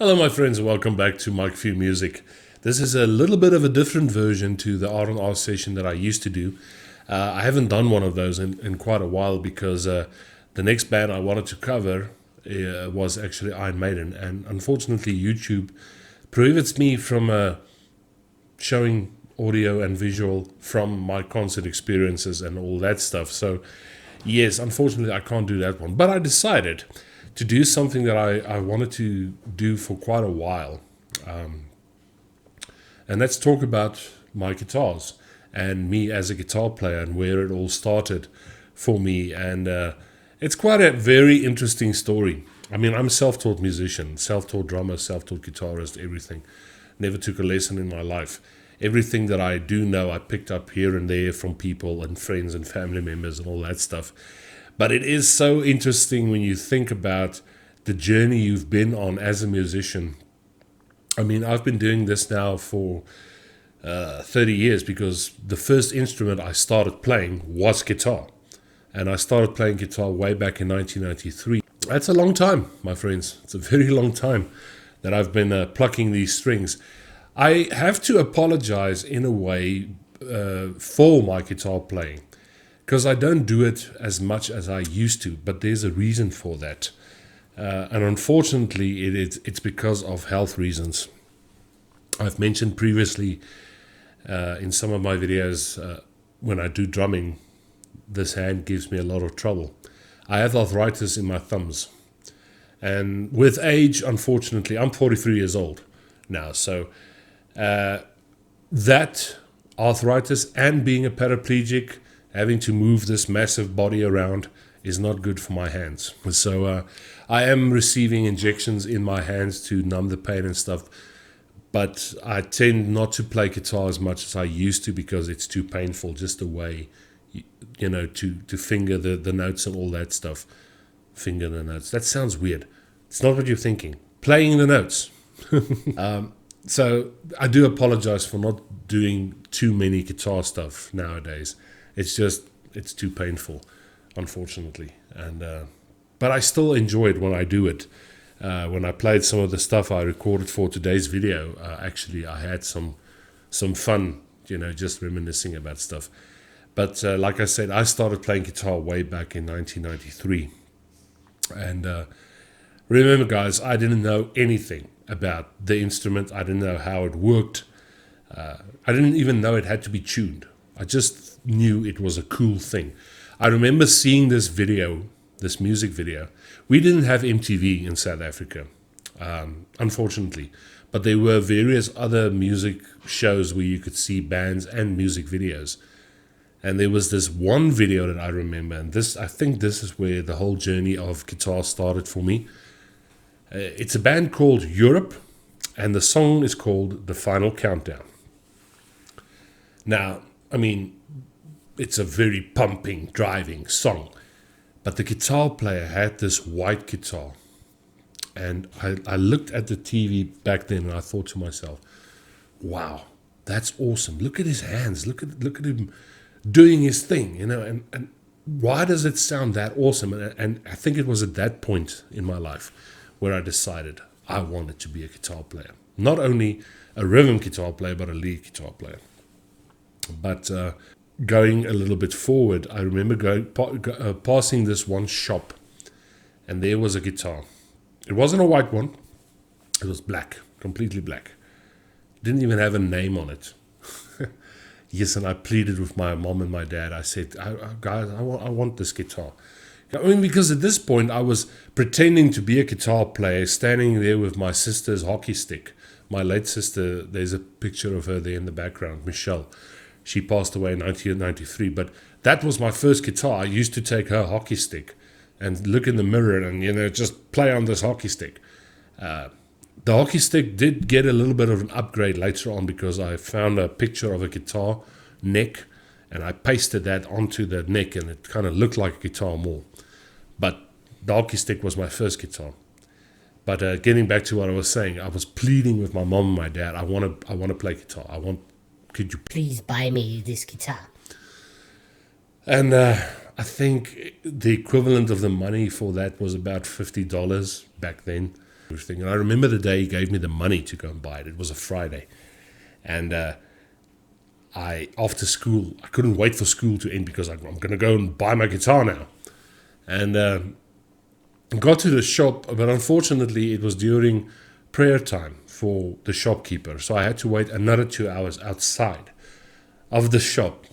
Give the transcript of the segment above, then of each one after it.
Hello, my friends, and welcome back to Mike Few Music. This is a little bit of a different version to the R&R session that I used to do. I haven't done one of those in quite a while because the next band I wanted to cover was actually Iron Maiden, and unfortunately, YouTube prohibits me from showing audio and visual from my concert experiences and all that stuff. So, yes, unfortunately, I can't do that one. But I decided to do something that I wanted to do for quite a while. And let's talk about my guitars and me as a guitar player and where it all started for me. And it's quite a very interesting story. I mean, I'm a self-taught musician, self-taught drummer, self-taught guitarist, everything. Never took a lesson in my life. Everything that I do know, I picked up here and there from people and friends and family members and all that stuff. But it is so interesting when you think about the journey you've been on as a musician. I mean, I've been doing this now for 30 years because the first instrument I started playing was guitar. And I started playing guitar way back in 1993. That's a long time, my friends. It's a very long time that I've been plucking these strings. I have to apologize in a way for my guitar playing, because I don't do it as much as I used to, but there's a reason for that. And unfortunately, it's because of health reasons. I've mentioned previously in some of my videos, when I do drumming, this hand gives me a lot of trouble. I have arthritis in my thumbs. And with age, unfortunately, I'm 43 years old now, so that arthritis and being a paraplegic, having to move this massive body around, is not good for my hands. So I am receiving injections in my hands to numb the pain and stuff, but I tend not to play guitar as much as I used to because it's too painful, just the way, to finger the notes and all that stuff. Finger the notes. That sounds weird. It's not what you're thinking. Playing the notes. So I do apologize for not doing too many guitar stuff nowadays. It's too painful, unfortunately. And but I still enjoy it when I do it. When I played some of the stuff I recorded for today's video, actually I had some fun, just reminiscing about stuff. But like I said, I started playing guitar way back in 1993. And remember, guys, I didn't know anything about the instrument. I didn't know how it worked. I didn't even know it had to be tuned. I just knew it was a cool thing. I remember seeing this music video. We didn't have MTV in South Africa, unfortunately, but there were various other music shows where you could see bands and music videos. And there was this one video that I remember, and I think this is where the whole journey of guitar started for me. It's a band called Europe, and the song is called The Final Countdown. Now, I mean, it's a very pumping, driving song, but the guitar player had this white guitar, and I looked at the TV back then and I thought to myself, wow, that's awesome. Look at his hands, look at him doing his thing, and why does it sound that awesome? And I think it was at that point in my life where I decided I wanted to be a guitar player. Not only a rhythm guitar player, but a lead guitar player. But going a little bit forward, I remember passing this one shop, and there was a guitar. It wasn't a white one. It was black, completely black. Didn't even have a name on it. Yes, and I pleaded with my mom and my dad. I said, guys, I want this guitar. I mean, because at this point, I was pretending to be a guitar player, standing there with my sister's hockey stick. My late sister, there's a picture of her there in the background, Michelle. She passed away in 1993, but that was my first guitar. I used to take her hockey stick and look in the mirror and, just play on this hockey stick. The hockey stick did get a little bit of an upgrade later on because I found a picture of a guitar neck and I pasted that onto the neck and it kind of looked like a guitar more. But the hockey stick was my first guitar. But getting back to what I was saying, I was pleading with my mom and my dad. I want to play guitar. Could you please buy me this guitar? And I think the equivalent of the money for that was about $50 back then. everything. And I remember the day he gave me the money to go and buy it. It was a Friday. And after school, I couldn't wait for school to end because I'm going to go and buy my guitar now. And got to the shop, but unfortunately it was during prayer time for the shopkeeper. So I had to wait another 2 hours outside of the shop,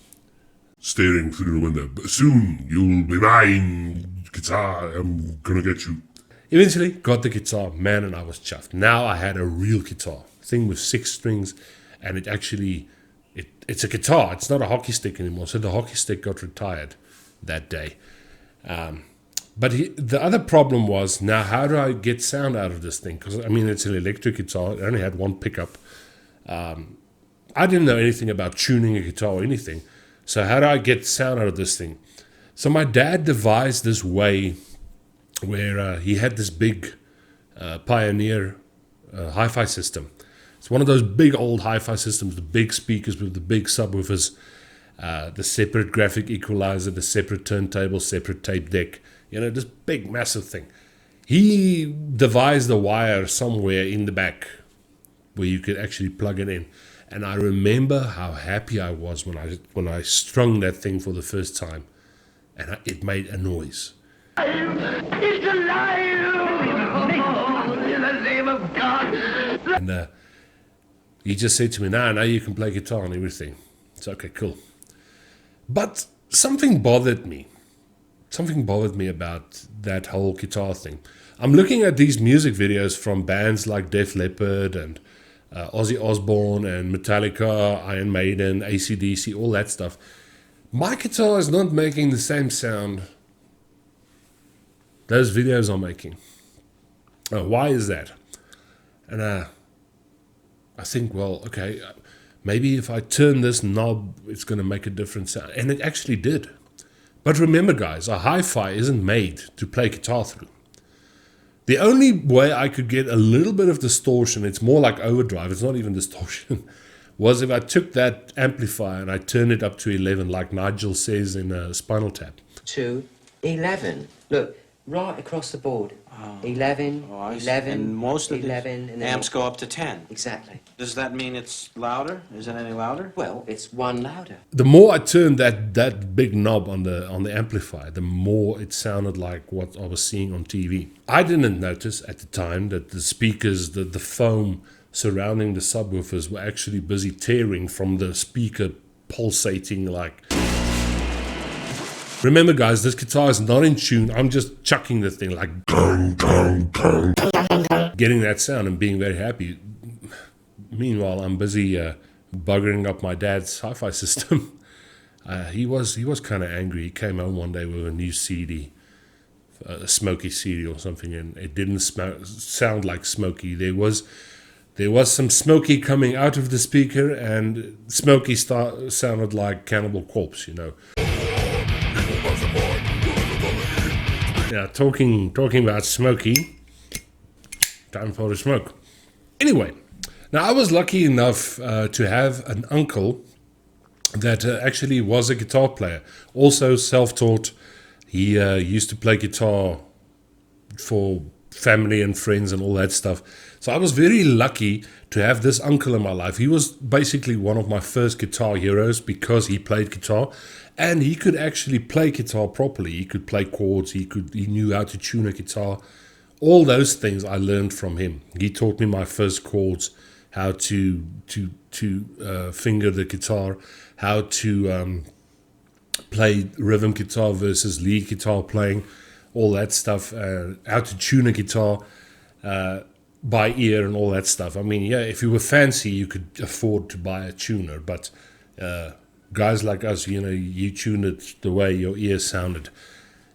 staring through the window. Soon you'll be mine, guitar, I'm gonna get you. Eventually got the guitar, man, and I was chuffed. Now I had a real guitar, thing with 6 strings, and it's a guitar. It's not a hockey stick anymore. So the hockey stick got retired that day. But the other problem was, now how do I get sound out of this thing? Because, I mean, it's an electric guitar. It only had one pickup. I didn't know anything about tuning a guitar or anything. So how do I get sound out of this thing? So my dad devised this way where he had this big Pioneer hi-fi system. It's one of those big old hi-fi systems, the big speakers with the big subwoofers, the separate graphic equalizer, the separate turntable, separate tape deck. You know, this big, massive thing. He devised a wire somewhere in the back where you could actually plug it in. And I remember how happy I was when I strung that thing for the first time. And it made a noise. It's alive! In the name of God! And he just said to me, now you can play guitar and everything. It's okay, cool. But something bothered me. Something bothered me about that whole guitar thing. I'm looking at these music videos from bands like Def Leppard and Ozzy Osbourne and Metallica, Iron Maiden, AC/DC, all that stuff. My guitar is not making the same sound those videos are making. Why is that? And I think, well, okay, maybe if I turn this knob, it's going to make a different sound. And it actually did. But remember, guys, a hi-fi isn't made to play guitar through. The only way I could get a little bit of distortion, it's more like overdrive, it's not even distortion, was if I took that amplifier and I turned it up to 11, like Nigel says in Spinal Tap. To 11. Look, right across the board. 11, 11, and most of 11, and the then amps go up to 10. Exactly. Does that mean it's louder? Is it any louder? Well, it's one louder. The more I turned that big knob on the amplifier, the more it sounded like what I was seeing on TV. I didn't notice at the time that the speakers, the foam surrounding the subwoofers were actually busy tearing from the speaker pulsating like... Remember, guys, this guitar is not in tune. I'm just chucking the thing like... getting that sound and being very happy. Meanwhile, I'm busy buggering up my dad's hi-fi system. He was kind of angry. He came home one day with a new CD, a Smokey CD or something, and it didn't sound like Smokey. There was some Smokey coming out of the speaker, and Smokey sounded like Cannibal Corpse, you know. Yeah, talking about Smokey. Time for the smoke. Anyway, now I was lucky enough to have an uncle that actually was a guitar player, also self-taught. He used to play guitar for family and friends and all that stuff. So I was very lucky to have this uncle in my life. He was basically one of my first guitar heroes because he played guitar and he could actually play guitar properly. He could play chords, he knew how to tune a guitar. All those things I learned from him. He taught me my first chords, how to finger the guitar, how to play rhythm guitar versus lead guitar playing, all that stuff, how to tune a guitar by ear and all that stuff. I mean, yeah, if you were fancy, you could afford to buy a tuner, but guys like us, you know, you tune it the way your ear sounded.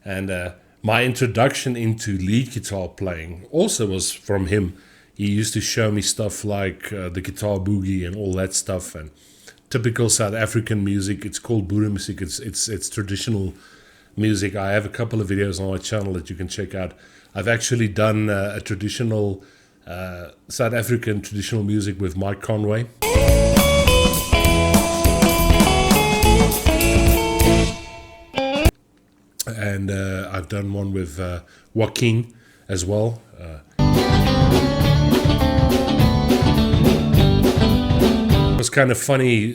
And my introduction into lead guitar playing also was from him. He used to show me stuff like the guitar boogie and all that stuff, and typical South African music. It's called Boere music. It's traditional music. I have a couple of videos on my channel that you can check out. I've actually done a traditional South African traditional music with Mike Conway. And I've done one with Joaquin as well. It was kind of funny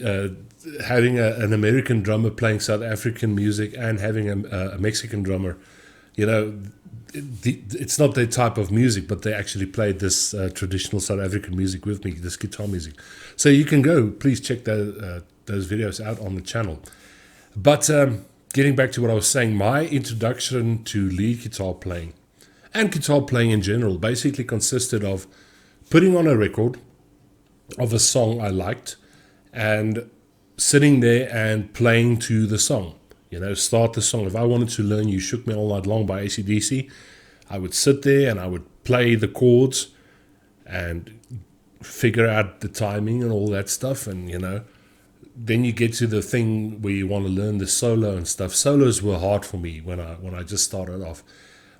having an American drummer playing South African music and having a Mexican drummer. You know, it's not their type of music, but they actually played this traditional South African music with me, this guitar music. So you can go, please check those videos out on the channel. But getting back to what I was saying, my introduction to lead guitar playing and guitar playing in general basically consisted of putting on a record of a song I liked and sitting there and playing to the song. You know, start the song. If I wanted to learn You Shook Me All Night Long by AC/DC, I would sit there and I would play the chords and figure out the timing and all that stuff. And, you know, then you get to the thing where you want to learn the solo and stuff. Solos were hard for me when I just started off.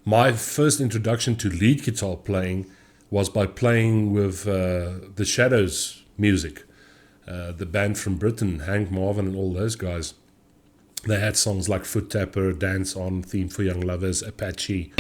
My first introduction to lead guitar playing was by playing with the Shadows music, the band from Britain, Hank Marvin and all those guys. They had songs like Foot Tapper, Dance On, Theme for Young Lovers, Apache.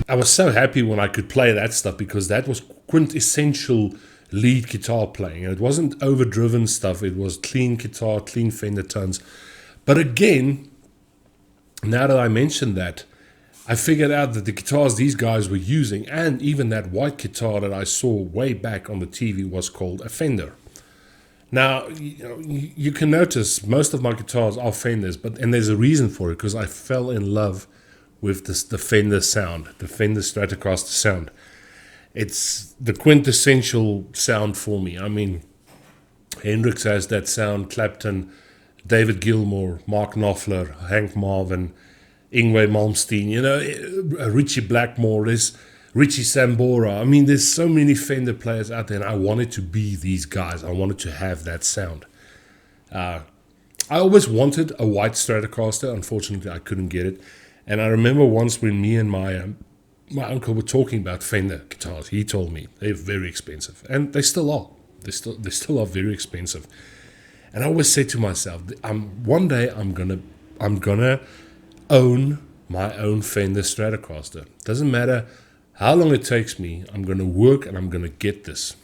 I was so happy when I could play that stuff because that was quintessential lead guitar playing. And it wasn't overdriven stuff. It was clean guitar, clean Fender tones. But again, now that I mentioned that, I figured out that the guitars these guys were using, and even that white guitar that I saw way back on the TV, was called a Fender. Now, you can notice most of my guitars are Fenders, and there's a reason for it, because I fell in love with the Fender sound, the Fender Stratocaster sound. It's the quintessential sound for me. I mean, Hendrix has that sound, Clapton, David Gilmour, Mark Knopfler, Hank Marvin, Yngwie Malmsteen, you know, Richie Blackmore, there's Richie Sambora. I mean, there's so many Fender players out there, and I wanted to be these guys. I wanted to have that sound. I always wanted a white Stratocaster. Unfortunately, I couldn't get it. And I remember once when me and my uncle were talking about Fender guitars, he told me they're very expensive, and they still are. They still are very expensive. And I always say to myself, one day I'm gonna own my own Fender Stratocaster. Doesn't matter how long it takes me. I'm gonna work and I'm gonna get this.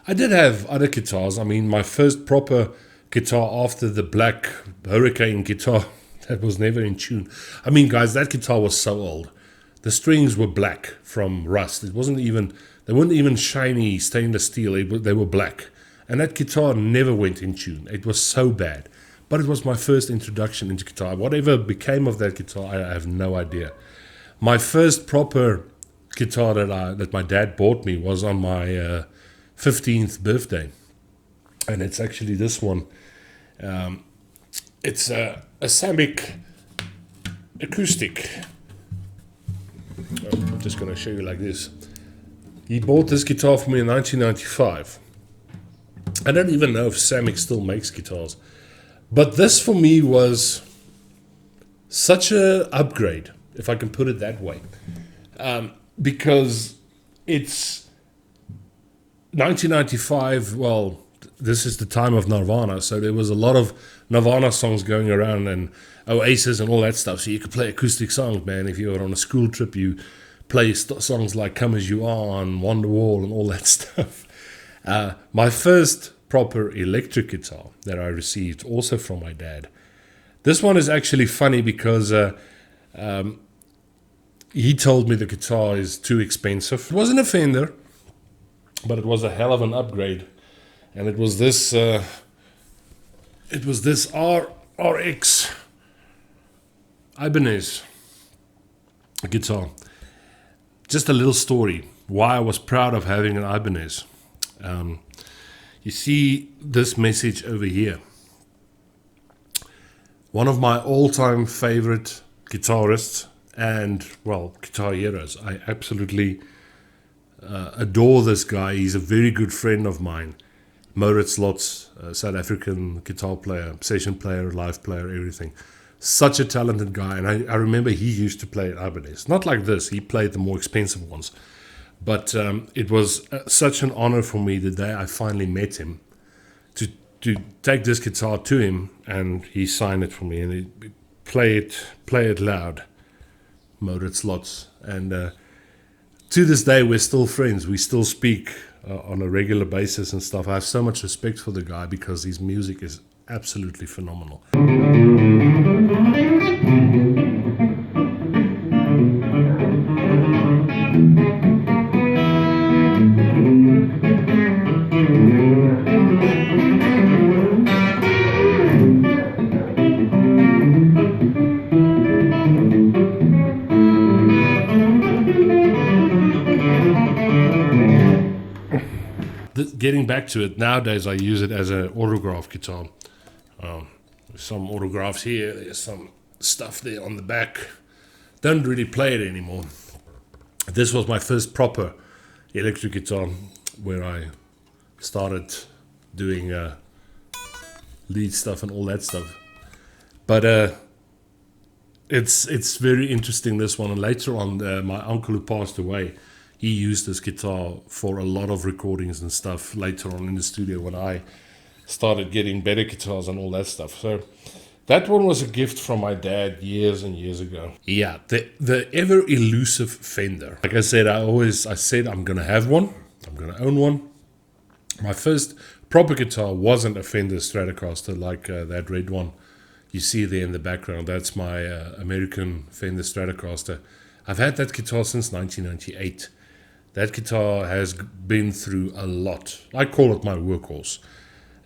I did have other guitars. I mean, my first proper guitar after the black Hurricane guitar that was never in tune. I mean, guys, that guitar was so old. The strings were black from rust. They weren't even shiny stainless steel. They were black. And that guitar never went in tune. It was so bad. But it was my first introduction into guitar. Whatever became of that guitar, I have no idea. My first proper guitar that my dad bought me was on my 15th birthday. And it's actually this one. It's a Samick acoustic. I'm just going to show you like this. He bought this guitar for me in 1995. I don't even know if Samick still makes guitars. But this for me was such an upgrade, if I can put it that way. Because it's 1995, well, this is the time of Nirvana, so there was a lot of Nirvana songs going around and Oasis and all that stuff. So you could play acoustic songs, man. If you were on a school trip, you play songs like Come As You Are and Wonderwall and all that stuff. My first proper electric guitar that I received, also from my dad. This one is actually funny because he told me the guitar is too expensive. It wasn't a Fender, but it was a hell of an upgrade. And it was this RX Ibanez guitar. Just a little story why I was proud of having an Ibanez. You see this message over here. One of my all-time favorite guitarists and, well, guitar heroes. I absolutely adore this guy. He's a very good friend of mine. Maurits Lotz, South African guitar player, session player, live player, everything. Such a talented guy. And I remember he used to play at Ibanez. Not like this, he played the more expensive ones. But it was such an honor for me the day I finally met him to take this guitar to him, and he signed it for me, and he play it loud, Maurits Lotz. And to this day, we're still friends. We still speak on a regular basis and stuff. I have so much respect for the guy because his music is absolutely phenomenal. Getting back to it, nowadays I use it as an autograph guitar. There's some autographs here, there's some stuff there on the back. Don't really play it anymore. This was my first proper electric guitar where I started doing lead stuff and all that stuff. But it's very interesting, this one. And later on, my uncle who passed away, he used this guitar for a lot of recordings and stuff later on in the studio when I started getting better guitars and all that stuff. So that one was a gift from my dad years and years ago. Yeah, the ever elusive Fender. Like I said, I said I'm going to have one. I'm going to own one. My first proper guitar wasn't a Fender Stratocaster like that red one you see there in the background. That's my American Fender Stratocaster. I've had that guitar since 1998. That guitar has been through a lot. I call it my workhorse.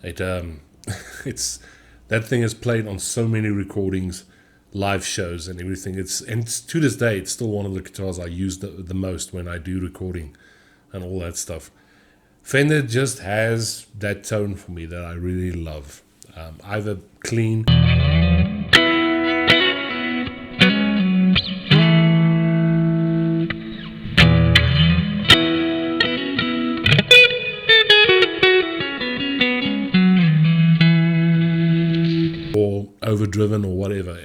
It's that thing has played on so many recordings, live shows, and everything. And to this day, it's still one of the guitars I use the most when I do recording and all that stuff. Fender just has that tone for me that I really love. Either clean, or overdriven or whatever.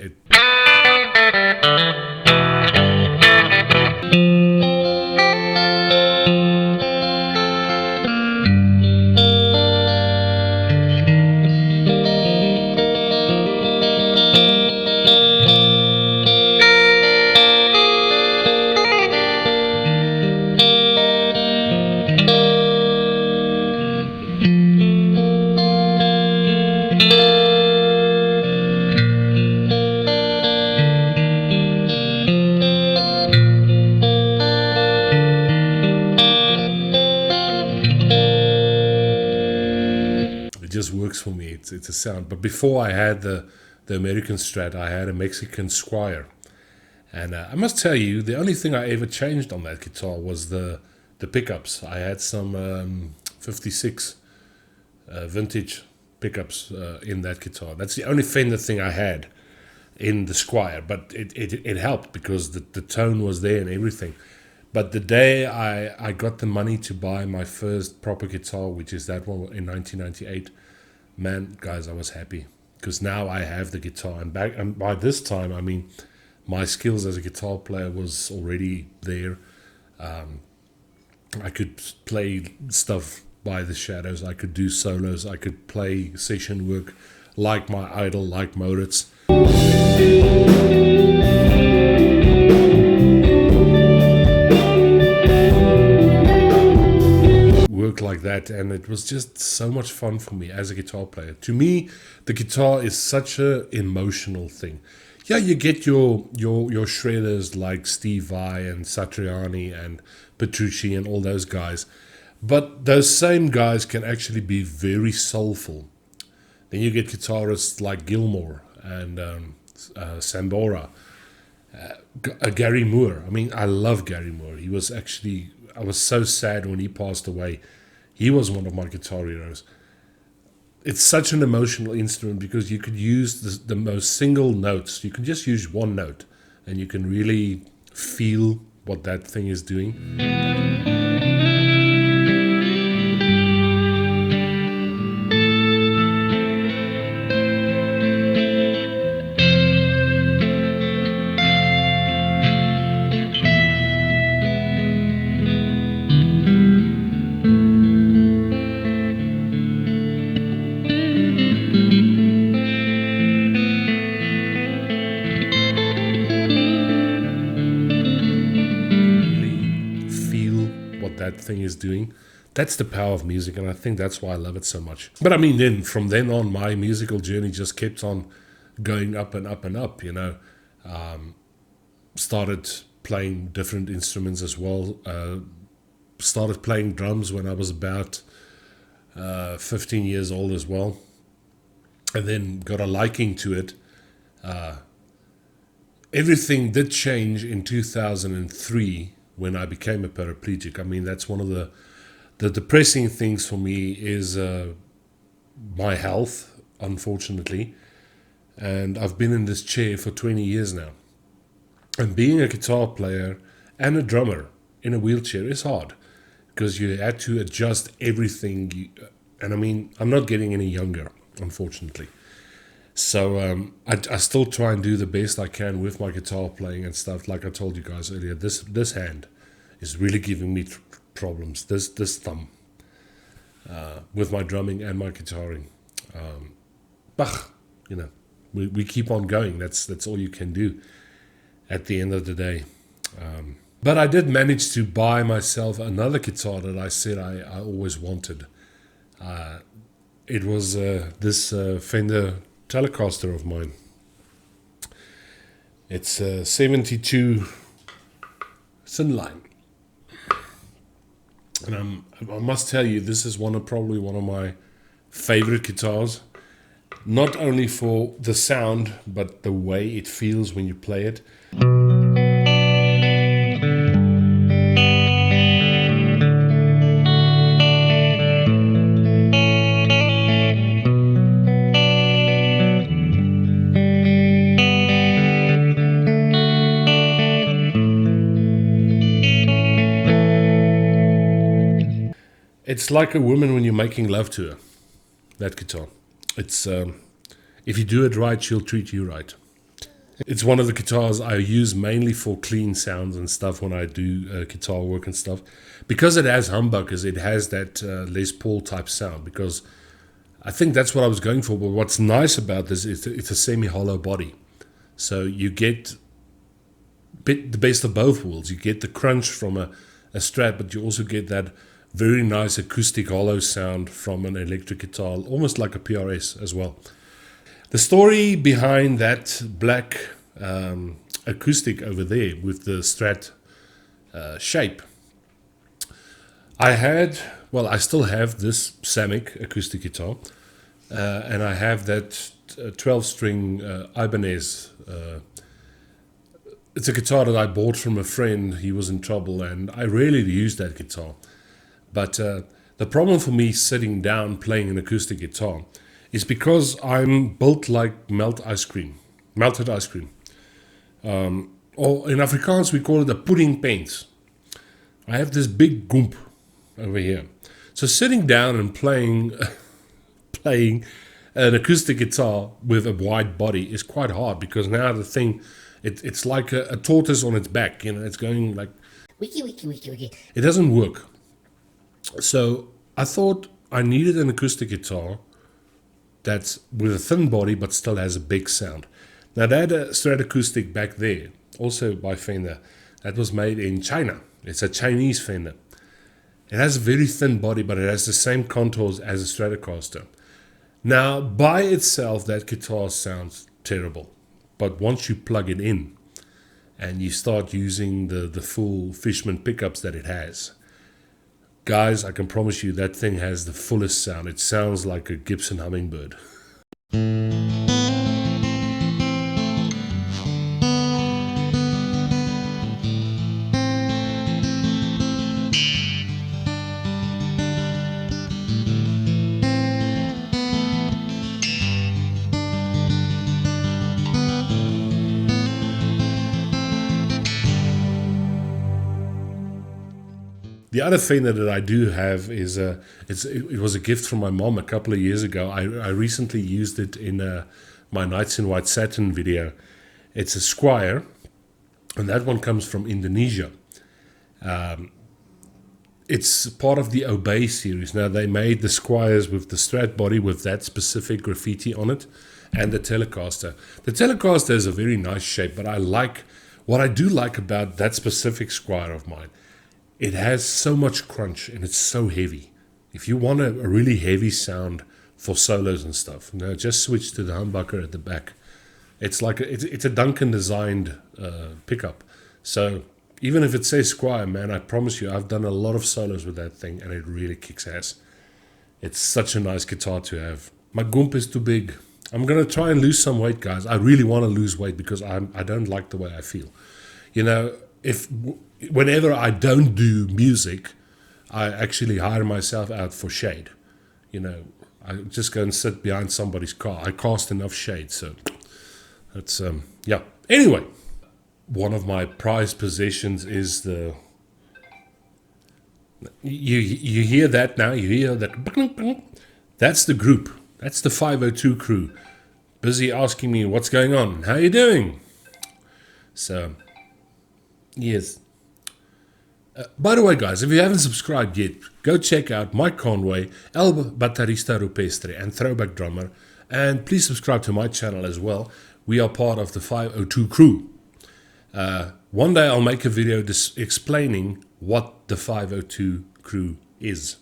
Just works for me. It's a sound. But before I had the American Strat, I had a Mexican Squire, and I must tell you, the only thing I ever changed on that guitar was the pickups. I had some 56 vintage pickups in that guitar. That's the only Fender thing I had in the Squire, but it helped because the tone was there and everything. But the day I got the money to buy my first proper guitar, which is that one in 1998, man, guys, I was happy because now I have the guitar. And by this time, I mean, my skills as a guitar player was already there. I could play stuff by the Shadows. I could do solos. I could play session work like my idol, like Maurits. Work like that, and it was just so much fun for me as a guitar player. To me, the guitar is such a emotional thing. Yeah, you get your shredders like Steve Vai and Satriani and Petrucci and all those guys, but those same guys can actually be very soulful. Then you get guitarists like Gilmour and Sambora, Gary Moore. I mean, I love Gary Moore. He was actually, I was so sad when he passed away. He was one of my guitar heroes. It's such an emotional instrument because you could use the most single notes. You can just use one note and you can really feel what that thing is doing. doing. That's the power of music, and I think that's why I love it so much. But I mean, then from then on, my musical journey just kept on going up and up and up, you know. Started playing different instruments as well. Started playing drums when I was about 15 years old as well. And then got a liking to it. Everything did change in 2003 when I became a paraplegic. I mean, that's one of the depressing things for me is my health, unfortunately. And I've been in this chair for 20 years now. And being a guitar player and a drummer in a wheelchair is hard because you had to adjust everything. And I mean, I'm not getting any younger, unfortunately. So I still try and do the best I can with my guitar playing and stuff. Like I told you guys earlier, this hand is really giving me problems. This thumb with my drumming and my guitaring. But you know, we keep on going. That's all you can do at the end of the day. But I did manage to buy myself another guitar that I said I always wanted. It was this Fender Telecaster of mine. It's a 72 Thinline. And I must tell you, this is probably one of my favorite guitars. Not only for the sound, but the way it feels when you play it. It's like a woman when you're making love to her, that guitar. It's if you do it right, she'll treat you right. It's one of the guitars I use mainly for clean sounds and stuff when I do guitar work and stuff. Because it has humbuckers, it has that Les Paul type sound, because I think that's what I was going for. But what's nice about this is it's a semi-hollow body. So you get the best of both worlds. You get the crunch from a Strat, but you also get that very nice acoustic hollow sound from an electric guitar, almost like a PRS as well. The story behind that black acoustic over there with the Strat shape, I still have this Samick acoustic guitar, and I have that 12-string Ibanez. It's a guitar that I bought from a friend. He was in trouble, and I rarely use that guitar. But the problem for me sitting down playing an acoustic guitar is because I'm built like melted ice cream. Or in Afrikaans we call it a pudding paint. I have this big goomp over here. So sitting down and playing an acoustic guitar with a wide body is quite hard, because now the thing, it's like a tortoise on its back. You know, it's going like... Wiki, wiki, wiki, wiki. It doesn't work. So I thought I needed an acoustic guitar that's with a thin body but still has a big sound. Now that Strat acoustic back there, also by Fender, that was made in China. It's a Chinese Fender. It has a very thin body, but it has the same contours as a Stratocaster. Now by itself that guitar sounds terrible, but once you plug it in and you start using the full Fishman pickups that it has, guys, I can promise you that thing has the fullest sound. It sounds like a Gibson Hummingbird. The other Fender that I do have is it was a gift from my mom a couple of years ago. I recently used it in my Nights in White Satin video. It's a Squier, and that one comes from Indonesia. It's part of the Obey series. Now they made the Squiers with the Strat body with that specific graffiti on it, and the Telecaster. The Telecaster is a very nice shape, but what I do like about that specific Squier of mine it has so much crunch and it's so heavy. If you want a really heavy sound for solos and stuff, just switch to the humbucker at the back. It's like it's a Duncan designed pickup. So even if it says Squier, man, I promise you, I've done a lot of solos with that thing and it really kicks ass. It's such a nice guitar to have. My goomp is too big. I'm going to try and lose some weight, guys. I really want to lose weight because I don't like the way I feel. You know, whenever I don't do music, I actually hire myself out for shade. You know, I just go and sit behind somebody's car. I cast enough shade, so that's, yeah. Anyway, one of my prized possessions is the... You hear that now? You hear that? That's the group. That's the 502 crew. Busy asking me, what's going on? How you doing? So, yes. By the way, guys, if you haven't subscribed yet, go check out Mike Conway, El Batterista Rupestre, and Throwback Drummer. And please subscribe to my channel as well. We are part of the 502 crew. One day I'll make a video explaining what the 502 crew is.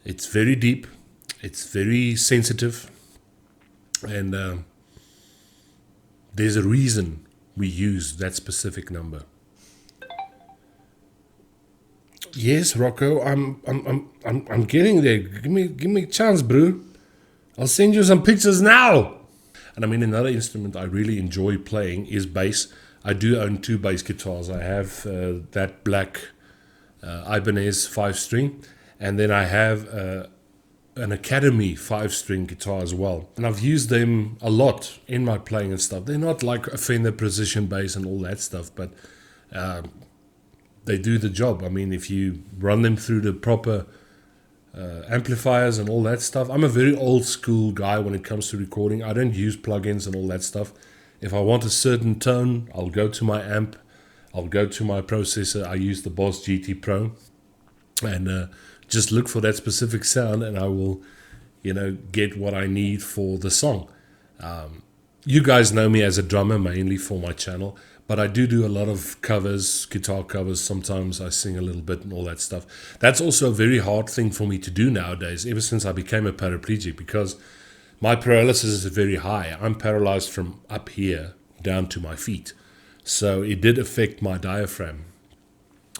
It's very deep. It's very sensitive. And there's a reason we use that specific number. Yes, Rocco, I'm getting there. Give me a chance, bro. I'll send you some pictures now. And I mean, another instrument I really enjoy playing is bass. I do own 2 bass guitars. I have that black Ibanez 5-string, and then I have an Academy 5-string guitar as well. And I've used them a lot in my playing and stuff. They're not like a Fender Precision bass and all that stuff, but they do the job. I mean, if you run them through the proper amplifiers and all that stuff. I'm a very old school guy when it comes to recording. I don't use plugins and all that stuff. If I want a certain tone, I'll go to my amp, I'll go to my processor. I use the Boss GT Pro and just look for that specific sound, and I will, you know, get what I need for the song. You guys know me as a drummer mainly for my channel, but I do a lot of covers, guitar covers. Sometimes I sing a little bit and all that stuff. That's also a very hard thing for me to do nowadays, ever since I became a paraplegic, because my paralysis is very high. I'm paralyzed from up here down to my feet. So it did affect my diaphragm.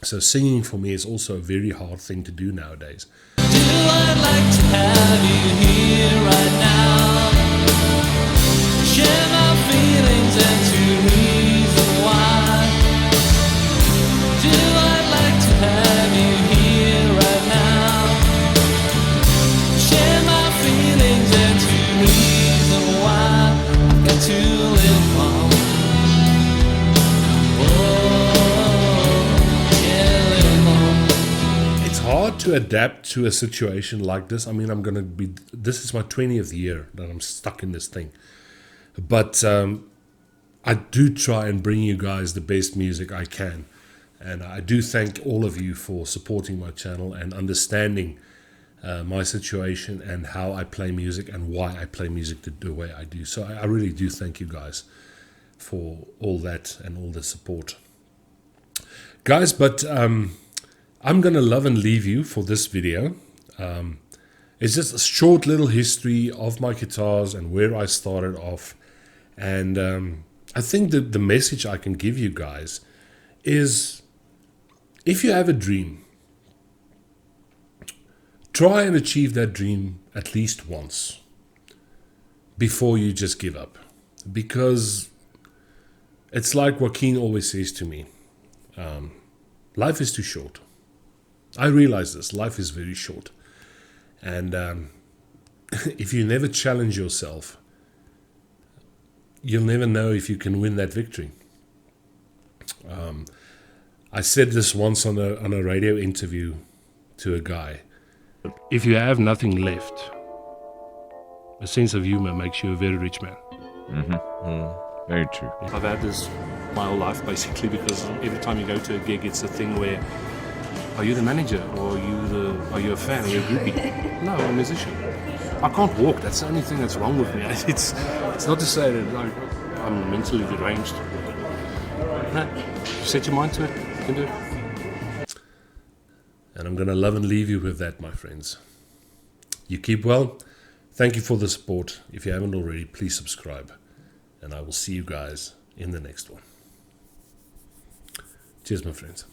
So singing for me is also a very hard thing to do nowadays. Do I like to have you here right now? Share my feelings and to reason why. Do I like to have you here right now? Share my feelings and to reason why. I've got to live on. Hard to adapt to a situation like this. I mean, this is my 20th year that I'm stuck in this thing. But I do try and bring you guys the best music I can. And I do thank all of you for supporting my channel and understanding my situation and how I play music and why I play music the way I do. So I really do thank you guys for all that and all the support. Guys, but I'm going to love and leave you for this video. It's just a short little history of my guitars and where I started off. And I think that the message I can give you guys is, if you have a dream, try and achieve that dream at least once before you just give up. Because it's like Joaquin always says to me, life is too short. I realize this. Life is very short. And if you never challenge yourself, you'll never know if you can win that victory. I said this once on a radio interview to a guy. If you have nothing left, a sense of humor makes you a very rich man. Very true. I've had this my whole life, basically, because every time you go to a gig, it's a thing where, are you the manager, or are you a fan, are you a groupie? No, I'm a musician. I can't walk. That's the only thing that's wrong with me. It's not to say that I'm mentally deranged. No, you set your mind to it, you can do it. I'm going to love and leave you with that, my friends. You keep well. Thank you for the support. If you haven't already, please subscribe. And I will see you guys in the next one. Cheers, my friends.